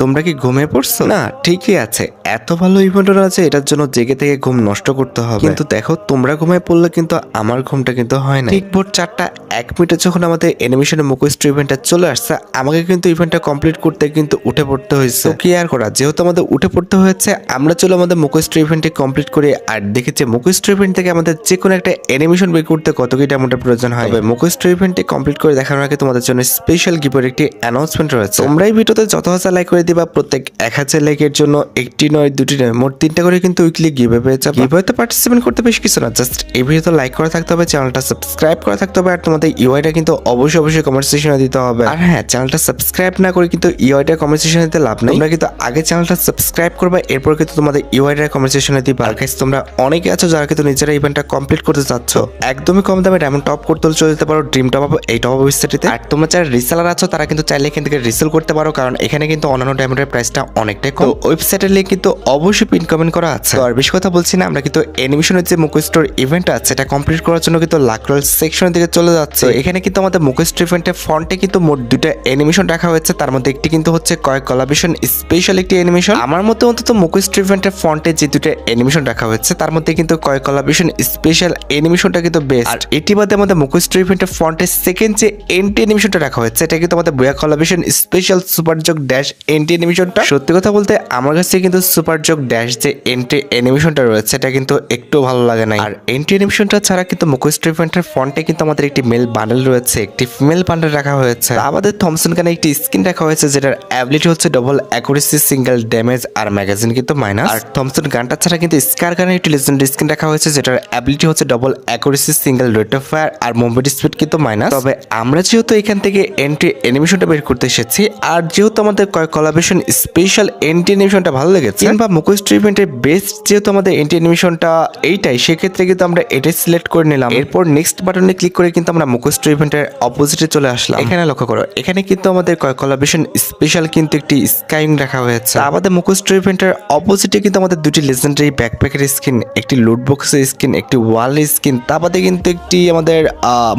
তোমরা কি ঘুমিয়ে পড়ছো? না, ঠিকই আছে, এত ভালো ইভেন্ট আছে, এটার জন্য জেগে থেকে ঘুম নষ্ট করতে হবে। কিন্তু দেখো, তোমরা ঘুমিয়ে পড়লে কিন্তু আমার ঘুমটা কিন্তু হয় না। ঠিক ভোর 4:01 যখন আমাদের অ্যানিমেশনের মুখস্থ ইভেন্টটা চলে আসছে, আমাকে কিন্তু ইভেন্টটা কমপ্লিট করতে কিন্তু উঠে পড়তে হয়েছে। তো কি আর করা, যেহেতু আমাদের উঠে পড়তে হয়েছে, আমরা চলো আমাদের মুখস্থ ইভেন্টে কমপ্লিট করে আর দেখি যে মুখস্থ ইভেন্ট থেকে আমাদের যে কোনো একটা অ্যানিমেশন বের করতে কত কি ডায়মন্ডের প্রয়োজন হয়। তবে মুখস্থ ইভেন্টে কমপ্লিট করে দেখানোর আগে তোমাদের জন্য স্পেশাল গিফটের একটি অ্যানাউন্সমেন্ট রয়েছে। তোমরা এই ভিডিওতে যত হাজার লাইক করে দিবা, প্রত্যেক 1000 লাইকের জন্য একটি নয়, দুটি নয়, মোট 3টা করে কিন্তু উইকলি গিভওয়ে পেয়ে যাবে। গিভওয়েতে পার্টিসিপেট করতে বেশ কিছু না, জাস্ট এই ভিডিওতে লাইক করা থাকতে হবে, চ্যানেলটা সাবস্ক্রাইব করা থাকতে হবে, আর তোমাদের ইউআইটা কিন্তু অবশ্যই কমেন্ট সেকশনে দিতে হবে। আর হ্যাঁ, চ্যানেলটা সাবস্ক্রাইব না করে কিন্তু ইউআইটা কমেন্ট সেকশনে দিতে লাভ নেই। তোমরা কিন্তু আগে চ্যানেলটা সাবস্ক্রাইব করবে, এরপর কিন্তু তোমাদের ইউআইটা কমেন্ট সেকশনে দিবা। আর গাইস, তোমরা অনেকে আছো যারা কিন্তু নিজেরা ইভেন্টটা কমপ্লিট করতে চাচ্ছ, একদমই কম দামে ডায়মন্ড টপ করতে চলে যেতে পারো ড্রিম টপ আপ এই টপ আপ ওয়েবসাইটে। আর তোমরা যারা রিসেলার আছো তারা কিন্তু চাইলে এখান থেকে রিসেল করতে পারো, কারণ এখানে কিন্তু অন্যান্য ডায়মন্ডের প্রাইসটা অনেকটাই কম। ওয়েবসাইটের লিংক কিন্তু অবশ্যই পিন কমেন্ট করা আছে। তো আর বেশি কথা বলছি না, আমরা কিন্তু অ্যানিমেশনের যে মুখস্থর ইভেন্ট আছে এটা কমপ্লিট করার জন্য কিন্তু লাকরল সেকশনের দিকে চলে যাচ্ছে। এখানে কিন্তু আমাদের মুখস্থ ইভেন্টের ফন্টে কিন্তু মোট 2টা অ্যানিমেশন রাখা হয়েছে, তার মধ্যে একটি কিন্তু হচ্ছে কয়েক কোলাবরেশন স্পেশাল একটি অ্যানিমেশন। আমার মতে অন্তত মুখস্থ ইভেন্টের ফন্টে যে 2টা অ্যানিমেশন রাখা হয়েছে তার মধ্যে কিন্তু কয়েক কোলাবরেশন স্পেশাল অ্যানিমেশনটা কিন্তু বেস্ট। আর এটি বাদে আমাদের মুখস্থ ইভেন্টের ফন্টে সেকেন্ড যে এন্টি অ্যানিমেশনটা রাখা হয়েছে এটা কিন্তু আমাদের বয়া collaboration special super joke dash entry অ্যানিমেশনটা। সত্যি কথা বলতে আমার কাছে কিন্তু সুপার জোক ড্যাশ যে এন্ট্রি অ্যানিমেশনটা রয়েছে এটা কিন্তু একটু ভালো লাগে না। আর এন্ট্রি অ্যানিমেশনটা ছাড়া কিন্তু মুখস্থ ইভেন্টের ফন্টে কিন্তু আমাদের একটি মেল বান্ডেল রয়েছে, একটি ফিমেল বান্ডেল রাখা হয়েছে। আমাদের থমসন গানে একটি স্কিন রাখা হয়েছে যেটার অ্যাবিলিটি হচ্ছে ডবল অ্যাকুরেসি, সিঙ্গেল ড্যামেজ আর ম্যাগাজিন কিন্তু মাইনাস। আর থমসন গানটা ছাড়া কিন্তু স্কার গানের একটি লেজেন্ডারি স্কিন রাখা হয়েছে যেটার অ্যাবিলিটি হচ্ছে double accuracy, single rate of fire আর মুভমেন্ট স্পিড কিন্তু মাইনাস। তবে আমরা যেহেতু এখান থেকে এন্ট্রি অ্যানিমেশনটা বের করতে এসেছি, আর যেহেতু আমাদের কয়েক কোলাবরেশন স্পেশাল এন্ট্রি অ্যানিমেশনটা ভালো লেগেছে, কিংবা মুখস্থ ইভেন্টের বেস্ট যেহেতু আমাদের এন্ট্রি অ্যানিমেশনটা এইটাই, সেক্ষেত্রে কিন্তু আমরা এটাই সিলেক্ট করে নিলাম। এরপর নেক্সট বাটনে ক্লিক করে কিন্তু আমরা মুখস্থ ইভেন্টের অপোজিটে চলে আসলাম। এখানে লক্ষ্য করো, এখানে কিন্তু আমাদের কয়েক কোলাবরেশন স্পেশাল কিন্তু একটি স্কাইং রাখা হয়েছে। আমাদের মুখস্থ ইভেন্টের অপোজিটে কিন্তু আমাদের দুটি লেজেন্ডারি ব্যাকপ্যাকের স্কিন, একটি লুট বক্সের স্কিন, একটি ওয়াল স্কিন, তার বাদে কিন্তু একটি আমাদের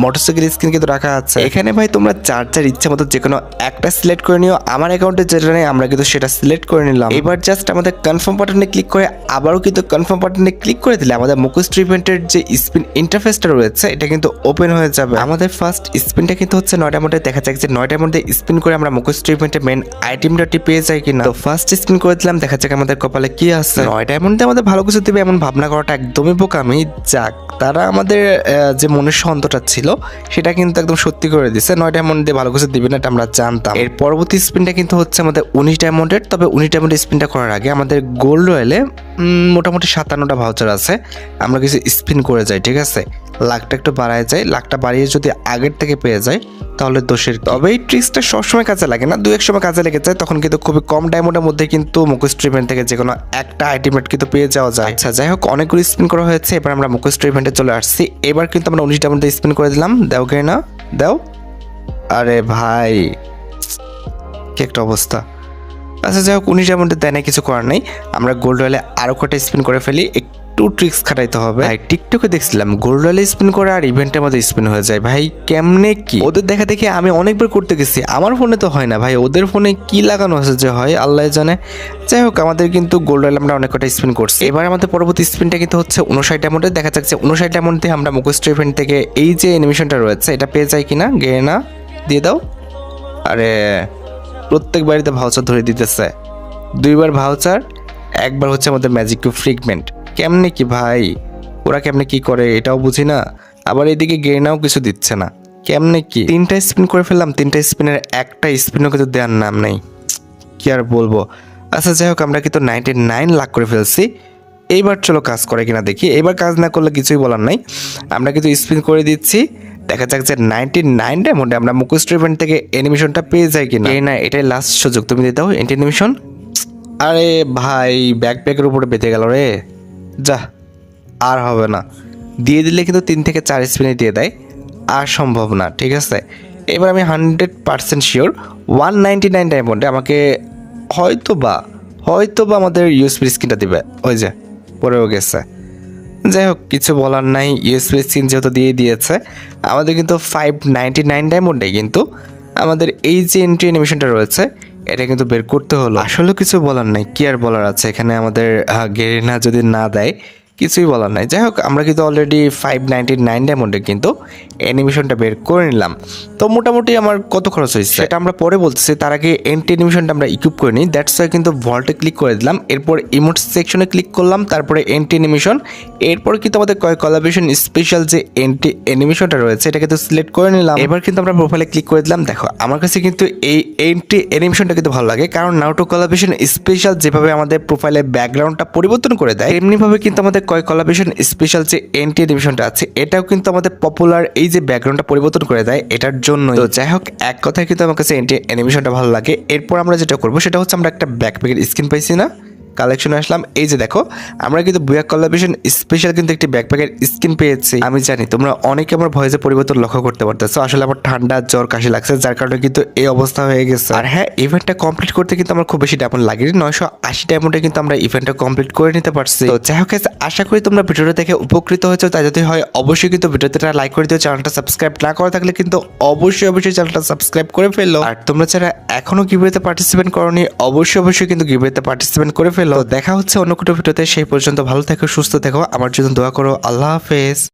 মোটরসাইকেল স্কিন কিন্তু রাখা আছে। এখানে ভাই তোমরা যার ইচ্ছা মতো যে কোনো একটা সিলেক্ট করে নিও। আমার অ্যাকাউন্টে যেটা নেই আমরা কিন্তু সেটা সিলেক্ট করে নিলাম। এবার জাস্ট আমাদের কনফার্ম বাটনে ক্লিক করে আবারও কিন্তু কনফার্ম বাটনে ক্লিক করে দিলে আমাদের মুখস্থ ইভেন্টের যে স্পিন ইন্টারফেসটা রয়েছে এটা কিন্তু ওপেন হয়ে যাবে। আমাদের ফার্স্ট স্পিনটা কিন্তু হচ্ছে 9টার মধ্যে, দেখা যাক যে 9টার মধ্যে স্পিন করে আমরা মুখস্থ ইভেন্টের মেন আইটেমটাটি পেয়ে যাই কিনা। তো ফার্স্ট স্পিন করে দিলাম, দেখা যাক আমাদের কপালে কি আছে। 9টার মধ্যে আমাদের ভালো কিছু দিবে এমন ভাবনা করাটা একদমই বোকামি। যাক, তারা আমাদের যে মনের সন্তটা ছিল সেটা কিন্তু একদম সত্যি করে দিচ্ছে। 9 ডায়মন্ডে ভালো কিছু দিবে না এটা আমরা জানতাম। এর পরবর্তী স্পিনটা কিন্তু হচ্ছে আমাদের 19 ডায়মন্ডের। তবে 19 ডায়মন্ডের স্পিনটা করার আগে আমাদের গোল্ড রয়েলে মোটামুটি 57টা ভাউচার আছে, আমরা কিছু স্পিন করে যাই, ঠিক আছে? লাখটা একটু বাড়ায় যায়, লাখটা বাড়িয়ে যদি আগের থেকে পেয়ে যায় তাহলে দোষের। তবে এই ট্রিক্সটা সবসময় কাজে লাগে না, 2-1 সময় কাজে লেগে যায়, তখন কিন্তু খুবই কম ডায়মন্ডের মধ্যে কিন্তু মুখস্থ ইভেন্ট থেকে যে কোনো একটা আইটেমেট কিন্তু পেয়ে যাওয়া যায়। আচ্ছা, যাই হোক, অনেকগুলো স্পিন করা হয়েছে, এবার আমরা মুখস্থ ইভেন্টে চলে আসছি। এবার কিন্তু আমরা 19 ডায়মন্ডে স্পিন করে দিলাম। দাও গে না দাও। আরে ভাই, কি একটা অবস্থা। আচ্ছা, যাই হোক, 19 ডায়মন্ডে দেয় না, কিছু করার নেই। আমরা গোল্ড রয়েলে আরো কটা স্পিন করে ফেলি, একটু ট্রিক্স খাটাইতে হবে। ভাই টিকটকে দেখছিলাম গোল্ড রয়েলে স্পিন করে আর ইভেন্টের মধ্যে স্পিন হয়ে যায়। ভাই কেমনে কি? ওদের দেখা দেখে আমি অনেকবার করতে গেছি, আমার ফোনে তো হয় না ভাই, ওদের ফোনে কি লাগানো আছে যে হয় আল্লাহ জানে। যাই হোক, আমাদের কিন্তু গোল্ড রয়েল আমরা অনেক কটা স্পিন করছি। এবার আমাদের পরবর্তী স্পিনটা কিন্তু হচ্ছে 59 ডায়মন্ডে। দেখা যাচ্ছে 59 ডায়মন্ডে আমরা মুখস্থ ইভেন্ট থেকে এই যে অ্যানিমেশনটা রয়েছে এটা পেয়ে যাই কিনা। গে না, দিয়ে দাও। আরে প্রত্যেক বাড়িতে ভাউচার ধরে দিতেছে, 2বার ভাউচার, একবার হচ্ছে আমাদের ম্যাজিক কিউব ফ্রিগমেন্ট। কেমনে কি ভাই, ওরা কেমনে কি করে এটাও বুঝি না। আবার এদিকে গেনাও কিছু দিচ্ছে না, কেমনে কি? 3টা স্পিন করে ফেললাম, 3টা স্পিনের একটা স্পিনও কিন্তু দেওয়ার নাম নেই, কি আর বলবো। আচ্ছা, যাই হোক, আমরা কিন্তু 99 লাখ করে ফেলছি। এইবার চলো কাজ করে কিনা দেখি। এবার কাজ না করলে কিছুই বলার নাই, আমরা কিন্তু স্পিন করে দিচ্ছি। দেখা যাক যে 99 ডায়মন্ডে আমরা মুখস্থ ইভেন্ট থেকে অ্যানিমেশনটা পেয়ে যাই কিনা। না, এটাই লাস্ট সুযোগ, তুমি দিয়ে দাও অ্যানিমেশন। আরে ভাই, ব্যাকপ্যাকের উপরে বেঁধে গেল রে, যা আর হবে না। দিয়ে দিলে কিন্তু 3 থেকে 4 স্পিনে দিয়ে দেয়, আর সম্ভব না, ঠিক আছে? এবার আমি 100% শিওর 199 ডায়মন্ডে আমাকে হয়তো বা আমাদের ইউএসপি স্কিনটা দিবে। ওই যে পড়েও গেছে। যাই হোক, কিছু বলার নাই, ইউএসপি স্কিন যেহেতু দিয়ে দিয়েছে, আমাদের কিন্তু 599 ডায়মন্ডে কিন্তু আমাদের এই যে এন্ট্রি অ্যানিমেশনটা রয়েছে এটা কিন্তু বের করতে হলো। আসলে কিছু বলার নাই, কি আর বলার আছে, এখানে আমাদের গেরিনা যদি না দেয় কিছুই বলার নাই। যাই হোক, আমরা কিন্তু অলরেডি 599 ডায়মন্ডে কিন্তু অ্যানিমেশনটা বের করে নিলাম। তো মোটামুটি আমার কত খরচ হয়েছে সেটা আমরা পরে বলতেছি, তার আগে এন্টি অ্যানিমেশনটা আমরা ইকুইপ করে নিই। দ্যাটস ওয়াই কিন্তু ভল্টে ক্লিক করে দিলাম, এরপর ইমোট সেকশনে ক্লিক করলাম, তারপরে এন্টি অ্যানিমেশন, এরপর কিন্তু আমাদের কোলাবোরেশন স্পেশাল যে এন্টি অ্যানিমেশনটা রয়েছে এটা কিন্তু সিলেক্ট করে নিলাম। এবার কিন্তু আমরা প্রোফাইলে ক্লিক করে দিলাম। দেখো আমার কাছে কিন্তু এই এন্টি অ্যানিমেশনটা কিন্তু ভালো লাগে, কারণ নারুটো কোলাবোরেশন স্পেশাল যেভাবে আমাদের প্রোফাইলে ব্যাকগ্রাউন্ডটা পরিবর্তন করে দেয়, এমনিভাবে কিন্তু আমাদের কোলাবোরেশন স্পেশাল যে এন্টি অ্যানিমেশনটা আছে এটাও কিন্তু আমাদের পপুলার এই যে ব্যাকগ্রাউন্ডটা পরিবর্তন করে দেয় এটার জন্য। তো যাই হোক, এক কথায় কিন্তু আমার কাছে এন্টি অ্যানিমেশনটা ভালো লাগে। এরপর আমরা যেটা করবো সেটা হচ্ছে আমরা একটা ব্যাকপ্যাকের স্কিন পাইছি না, কালেকশনে আসলাম, এই যে দেখো আমরা কিন্তু বুয়া কোলাবোরেশন স্পেশাল কিন্তু একটি ব্যাকপ্যাকের স্কিন পেয়েছি। আমি জানি তোমরা অনেকে আমার ভয়েসে পরিবর্তন লক্ষ্য করতে পারতেছো, আসলে আমার ঠান্ডা জ্বর কাশি লাগছে যার কারণে কিন্তু এই অবস্থা হয়ে গেছে। আর হ্যাঁ, ইভেন্টটা কমপ্লিট করতে কিন্তু আমার খুব বেশি ডায়মন্ড লাগেনি, 980 ডায়মন্ডে কিন্তু আমরা ইভেন্টটা কমপ্লিট করে নিতে পারছি। তো যাই হোক, আশা করি তোমরা ভিডিওটা দেখে উপকৃত হয়েছো। তাই যদি হয় অবশ্যই কিন্তু ভিডিওতে লাইক করে দিও, চ্যানেলটা সাবস্ক্রাইব না করা থাকলে কিন্তু অবশ্যই চ্যানেলটা সাবস্ক্রাইব করে ফেলো। আর তোমরা যারা এখনো গিভওয়েতে পার্টিসিপেট করোনি অবশ্যই কিন্তু গিভওয়েতে পার্টিসিপেট করে ফেলো। দেখা হচ্ছে অন্য কোনো ভিডিওতে, সেই পর্যন্ত ভালো থেকো, সুস্থ থেকো, আমার জন্য দোয়া করো। আল্লাহ হাফেজ।